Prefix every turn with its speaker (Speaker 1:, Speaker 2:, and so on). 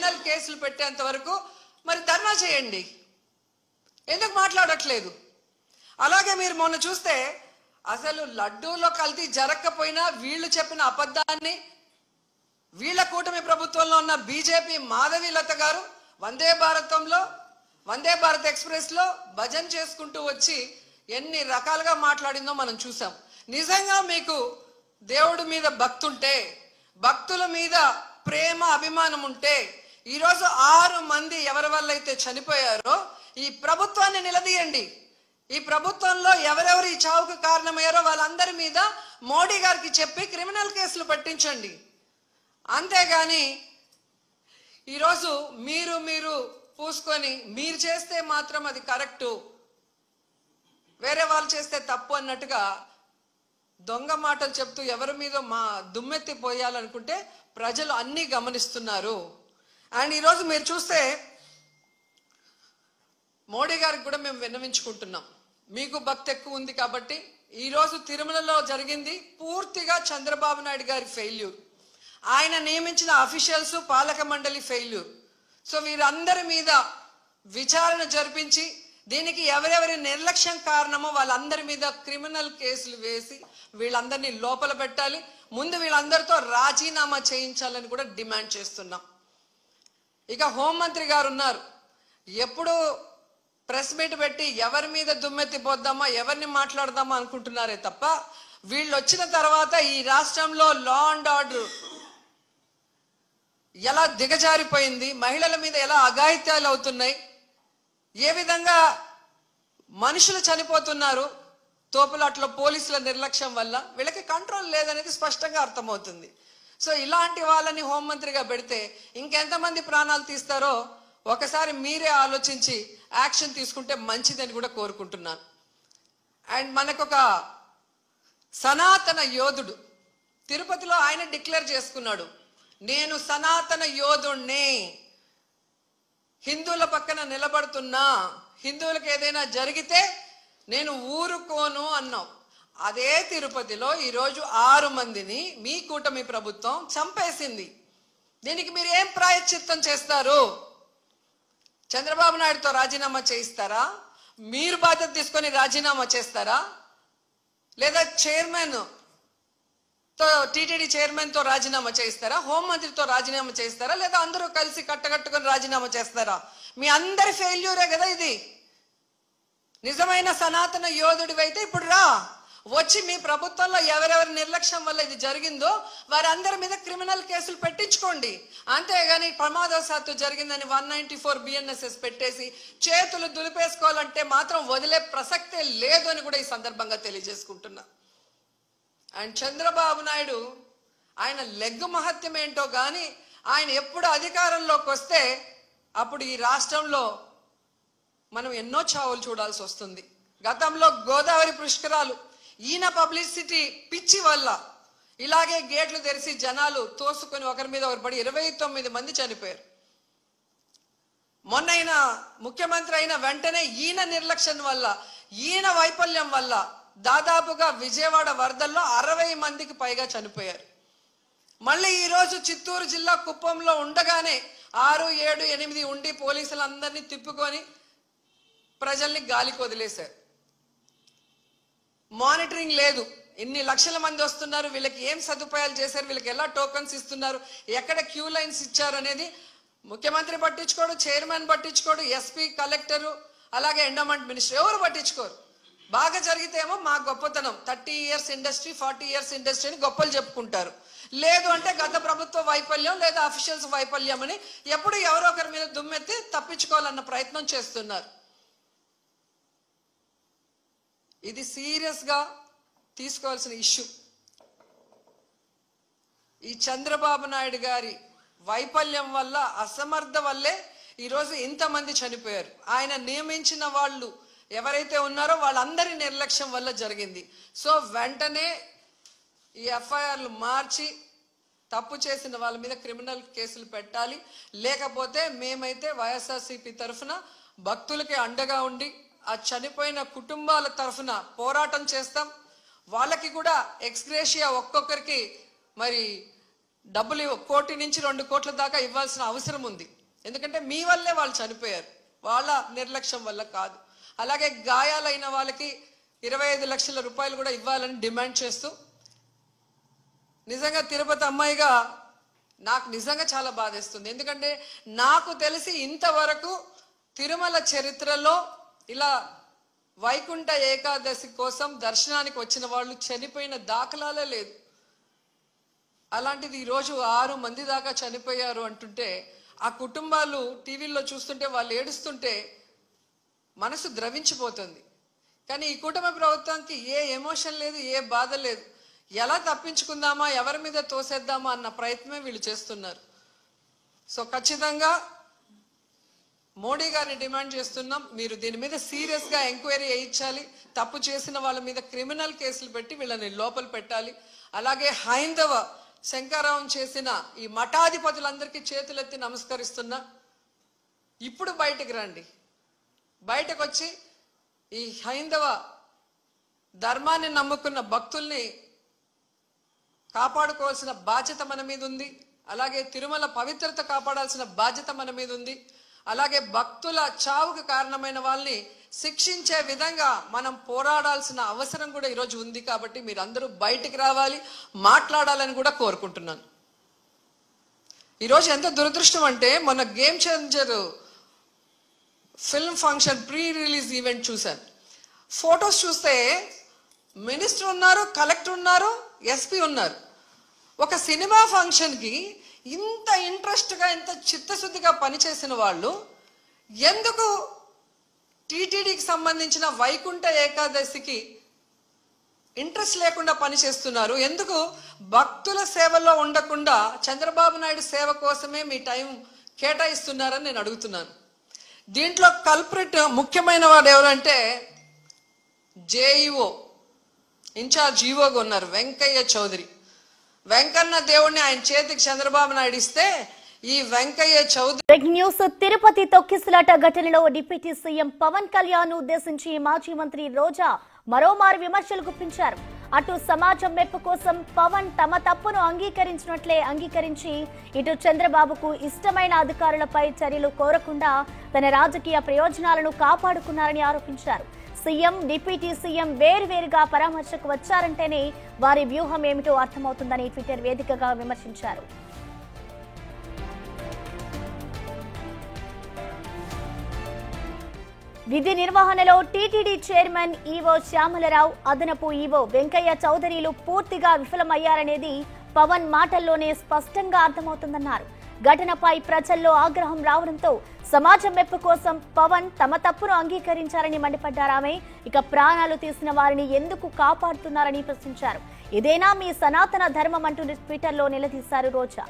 Speaker 1: Criminal కేసులు పెట్టేంత వరకు మరి ధర్నా చేయండి. ఎందుకు మాట్లాడట్లేదు? అలాగే మీరు మొన్న చూస్తే అసలు లడ్డూలో కల్తీ జరగకపోయినా వీళ్ళు చెప్పిన అబద్ధాన్ని వీళ్ళ కూటమి ప్రభుత్వంలో ఉన్న బీజేపీ మాధవీలత గారు వందే భారత్ ఎక్స్ప్రెస్ లో భజన చేసుకుంటూ వచ్చి ఎన్ని రకాలుగా మాట్లాడిందో మనం చూసాం. నిజంగా మీకు దేవుడి మీద భక్తి ఉంటే, భక్తుల మీద ప్రేమ అభిమానం ఉంటే ఈరోజు 6 మంది ఎవరి వల్ల అయితే చనిపోయారో ఈ ప్రభుత్వాన్ని నిలదీయండి. ఈ ప్రభుత్వంలో ఎవరెవరు ఈ చావుకు కారణమయ్యారో వాళ్ళందరి మీద మోడీ గారికి చెప్పి క్రిమినల్ కేసులు పట్టించండి. అంతేగాని ఈరోజు మీరు పూసుకొని మీరు చేస్తే మాత్రం అది కరెక్టు, వేరే వాళ్ళు చేస్తే తప్పు అన్నట్టుగా దొంగ మాటలు చెప్తూ ఎవరి మీద దుమ్మెత్తి పోయాలనుకుంటే ప్రజలు అన్నీ గమనిస్తున్నారు. అండ్ ఈరోజు మీరు చూస్తే మోడీ గారికి కూడా మేము విన్నవించుకుంటున్నాం. మీకు భక్తి ఎక్కువ ఉంది కాబట్టి ఈరోజు తిరుమలలో జరిగింది పూర్తిగా చంద్రబాబు నాయుడు గారి ఫెయిల్యూర్, ఆయన నియమించిన అఫీషియల్స్ పాలక మండలి ఫెయిల్యూర్. సో వీరందరి మీద విచారణ జరిపించి దీనికి ఎవరెవరి నిర్లక్ష్యం కారణమో వాళ్ళందరి మీద క్రిమినల్ కేసులు వేసి వీళ్ళందరినీ లోపల పెట్టాలి. ముందు వీళ్ళందరితో రాజీనామా చేయించాలని కూడా డిమాండ్ చేస్తున్నాం. ఇక హోంమంత్రి గారు ఉన్నారు, ఎప్పుడు ప్రెస్ మీట్ పెట్టి ఎవరి మీద దుమ్మెత్తి పోద్దామా, ఎవరిని మాట్లాడదామా అనుకుంటున్నారే తప్ప వీళ్ళు వచ్చిన తర్వాత ఈ రాష్ట్రంలో లా అండ్ ఆర్డర్ ఎలా దిగజారిపోయింది, మహిళల మీద ఎలా అఘాయిత్యాలు అవుతున్నాయి, ఏ విధంగా మనుషులు చనిపోతున్నారు తోపులాట్లో పోలీసుల నిర్లక్ష్యం వల్ల, వీళ్ళకి కంట్రోల్ లేదనేది స్పష్టంగా అర్థమవుతుంది. సో ఇలాంటి వాళ్ళని హోంమంత్రిగా పెడితే ఇంకెంతమంది ప్రాణాలు తీస్తారో ఒకసారి మీరే ఆలోచించి యాక్షన్ తీసుకుంటే మంచిదని కూడా కోరుకుంటున్నాను. అండ్ మనకొక సనాతన యోధుడు తిరుపతిలో ఆయన డిక్లేర్ చేసుకున్నాడు, నేను సనాతన యోధుణ్ణి, హిందువుల పక్కన నిలబడుతున్నా, హిందువులకు ఏదైనా జరిగితే నేను ఊరుకోను అన్నావు. అదే తిరుపతిలో ఈరోజు 6 మందిని మీ కూటమి ప్రభుత్వం చంపేసింది. దీనికి మీరు ఏం ప్రాయశ్చిత్తం చేస్తారు? చంద్రబాబు నాయుడుతో రాజీనామా చేయిస్తారా? మీరు బాధ్యత తీసుకొని రాజీనామా చేస్తారా? లేదా చైర్మన్ తో టీటీడీ చైర్మన్ తో రాజీనామా చేయిస్తారా? హోంమంత్రితో రాజీనామా చేయిస్తారా? లేదా అందరూ కలిసి కట్టకట్టుకొని రాజీనామా చేస్తారా? మీ అందరి ఫెయిల్యూరే కదా ఇది. నిజమైన సనాతన యోధుడివైతే ఇప్పుడు రా, వచ్చి మీ ప్రభుత్వంలో ఎవరెవరి నిర్లక్ష్యం వల్ల ఇది జరిగిందో వారందరి మీద క్రిమినల్ కేసులు పెట్టించుకోండి. అంతేగాని ప్రమాదవశాత్తు జరిగిందని 194 BNSS పెట్టేసి చేతులు దులిపేసుకోవాలంటే మాత్రం వదిలే ప్రసక్తే లేదు అని కూడా ఈ సందర్భంగా తెలియజేసుకుంటున్నా. అండ్ చంద్రబాబు నాయుడు ఆయన లెగ్గు మహత్యం ఏంటో కానీ ఆయన ఎప్పుడు అధికారంలోకి వస్తే అప్పుడు ఈ రాష్ట్రంలో మనం ఎన్నో చావులు చూడాల్సి వస్తుంది. గతంలో గోదావరి పుష్కరాలు ఈయన పబ్లిసిటీ పిచ్చి వల్ల ఇలాగే గేట్లు తెరిచి జనాలు తోసుకొని ఒకరి మీద ఒకరు పడి 29 మంది చనిపోయారు. మొన్న ముఖ్యమంత్రి అయిన వెంటనే ఈయన నిర్లక్ష్యం వల్ల, ఈయన వైఫల్యం వల్ల దాదాపుగా విజయవాడ వరదల్లో 60 మందికి పైగా చనిపోయారు. మళ్ళీ ఈరోజు చిత్తూరు జిల్లా కుప్పంలో ఉండగానే 6, 7, 8 ఉండి పోలీసులందరినీ తిప్పుకొని ప్రజల్ని గాలికి వదిలేశారు. మానిటరింగ్ లేదు. ఇన్ని లక్షల మంది వస్తున్నారు, వీళ్ళకి ఏం సదుపాయాలు చేశారు, వీళ్ళకి ఎలా టోకన్స్ ఇస్తున్నారు, ఎక్కడ క్యూ లైన్స్ ఇచ్చారు అనేది ముఖ్యమంత్రి పట్టించుకోడు, చైర్మన్ పట్టించుకోడు, ఎస్పీ, కలెక్టరు, అలాగే ఎండోమెంట్ మినిస్టర్ ఎవరు పట్టించుకోరు. బాగా జరిగితేమో మా గొప్పతనం 30 years ఇండస్ట్రీ, 40 years ఇండస్ట్రీ అని గొప్పలు చెప్పుకుంటారు. లేదు అంటే గత ప్రభుత్వ వైఫల్యం లేదా అఫీషియల్స్ వైఫల్యం అని ఎప్పుడు ఎవరో ఒకరి మీద దుమ్మెత్తి తప్పించుకోవాలన్న ప్రయత్నం చేస్తున్నారు. ఇది సీరియస్గా తీసుకోవాల్సిన ఇష్యూ. ఈ చంద్రబాబు నాయుడు గారి వైఫల్యం వల్ల, అసమర్థ వల్లే ఈరోజు ఇంతమంది చనిపోయారు. ఆయన నియమించిన వాళ్ళు ఎవరైతే ఉన్నారో వాళ్ళందరి నిర్లక్ష్యం వల్ల జరిగింది. సో వెంటనే ఈ ఎఫ్ఐఆర్లు మార్చి తప్పు చేసిన వాళ్ళ మీద క్రిమినల్ కేసులు పెట్టాలి. లేకపోతే మేమైతే వైఎస్ఆర్సీపీ తరఫున భక్తులకి అండగా ఉండి ఆ చనిపోయిన కుటుంబాల తరఫున పోరాటం చేస్తాం. వాళ్ళకి కూడా ఎక్స్గ్రేషియా ఒక్కొక్కరికి మరి డబ్బులు 1 కోటి నుంచి 2 కోట్ల దాకా ఇవ్వాల్సిన అవసరం ఉంది. ఎందుకంటే మీ వల్లే వాళ్ళు చనిపోయారు, వాళ్ళ నిర్లక్ష్యం వల్ల కాదు. అలాగే గాయాలైన వాళ్ళకి 25 లక్షల రూపాయలు కూడా ఇవ్వాలని డిమాండ్ చేస్తూ, నిజంగా తిరుపతి అమ్మాయిగా నాకు నిజంగా చాలా బాధేస్తుంది. ఎందుకంటే నాకు తెలిసి ఇంతవరకు తిరుమల చరిత్రలో ఇలా వైకుంఠ ఏకాదశి కోసం దర్శనానికి వచ్చిన వాళ్ళు చనిపోయిన దాఖలాలే లేదు. అలాంటిది ఈరోజు 6 మంది దాకా చనిపోయారు అంటుంటే, ఆ కుటుంబాలు టీవీల్లో చూస్తుంటే వాళ్ళు ఏడుస్తుంటే మనసు ద్రవించిపోతుంది. కానీ ఈ కూటమి ప్రభుత్వానికి ఏ ఎమోషన్ లేదు, ఏ బాధ లేదు. ఎలా తప్పించుకుందామా, ఎవరి మీద తోసేద్దామా అన్న ప్రయత్నమే వీళ్ళు చేస్తున్నారు. సో ఖచ్చితంగా మోడీ గారిని డిమాండ్ చేస్తున్నాం, మీరు దీని మీద సీరియస్గా ఎంక్వైరీ చేయించాలి. తప్పు చేసిన వాళ్ళ మీద క్రిమినల్ కేసులు పెట్టి వీళ్ళని లోపల పెట్టాలి. అలాగే హైందవ శంకరావం చేసిన ఈ మఠాధిపతులందరికీ చేతులెత్తి నమస్కరిస్తున్నా, ఇప్పుడు బయటకు రండి. బయటకు వచ్చి ఈ హైందవ ధర్మాన్ని నమ్ముకున్న భక్తుల్ని కాపాడుకోవాల్సిన బాధ్యత మన మీద ఉంది. అలాగే తిరుమల పవిత్రత కాపాడాల్సిన బాధ్యత మన మీద ఉంది. అలాగే భక్తుల చావుకు కారణమైన వాళ్ళని శిక్షించే విధంగా మనం పోరాడాల్సిన అవసరం కూడా ఈరోజు ఉంది. కాబట్టి మీరందరూ బయటికి రావాలి, మాట్లాడాలని కూడా కోరుకుంటున్నాను. ఈరోజు ఎంత దురదృష్టం అంటే, మొన్న game changer film function pre release event చూశాను. ఫొటోస్ చూస్తే మినిస్టర్ ఉన్నారు, కలెక్టర్ ఉన్నారు, ఎస్పీ ఉన్నారు. ఒక సినిమా ఫంక్షన్కి ఇంత ఇంట్రెస్ట్గా, ఇంత చిత్తశుద్ధిగా పనిచేసిన వాళ్ళు ఎందుకు టీటీడీకి సంబంధించిన వైకుంఠ ఏకాదశికి ఇంట్రెస్ట్ లేకుండా పనిచేస్తున్నారు? ఎందుకు భక్తుల సేవలో ఉండకుండా చంద్రబాబు నాయుడు సేవ కోసమే మీ టైం కేటాయిస్తున్నారని నేను అడుగుతున్నాను. దీంట్లో కల్ప్రిట్ ముఖ్యమైన వాడు ఎవరంటే జేఈఓ ఇన్ఛార్జ్ ఈఓగా ఉన్నారు వెంకయ్య చౌదరి. వెంకన్న దేవుడిని ఆయన చేతికి చంద్రబాబు నాయుడు ఇస్తే ఈ వెంకయ్య చౌదరి.
Speaker 2: Breaking news. తిరుపతి తొక్కిసలాట ఘటనలో డిప్యూటీ సీఎం పవన్ కళ్యాణ్ ఉద్దేశించి మాజీ మంత్రి రోజా మరోమారు విమర్శలు గుప్పించారు. అటు సమాజం మెప్పు కోసం పవన్ తమ తప్పును అంగీకరించినట్లే అంగీకరించి, ఇటు చంద్రబాబుకు ఇష్టమైన అధికారులపై చర్యలు కోరకుండా తన రాజకీయ ప్రయోజనాలను కాపాడుకున్నారని ఆరోపించారు. సీఎం, డిప్యూటీ సీఎం వేరువేరుగా పరామర్శకు వచ్చారంటేనే వారి వ్యూహం ఏమిటో అర్థమవుతుందని ట్విట్టర్ వేదికగా విమర్శించారు. విధి నిర్వహణలో టీటీడీ చైర్మన్ ఈవో శ్యామలరావు, అదనపు ఈవో వెంకయ్య చౌదరిలు పూర్తిగా విఫలమయ్యారనేది పవన్ మాటల్లోనే స్పష్టంగా అర్థమవుతుందన్నారు. ఘటనపై ప్రజల్లో ఆగ్రహం రావడంతో సమాజం మెప్పు కోసం పవన్ తమ తప్పును అంగీకరించారని మండిపడ్డారామె. ఇక ప్రాణాలు తీసిన వారిని ఎందుకు కాపాడుతున్నారని ప్రశ్నించారు. ఇదేనా మీ సనాతన ధర్మం అంటూ ట్విట్టర్లో నిలదీశారు రోజా.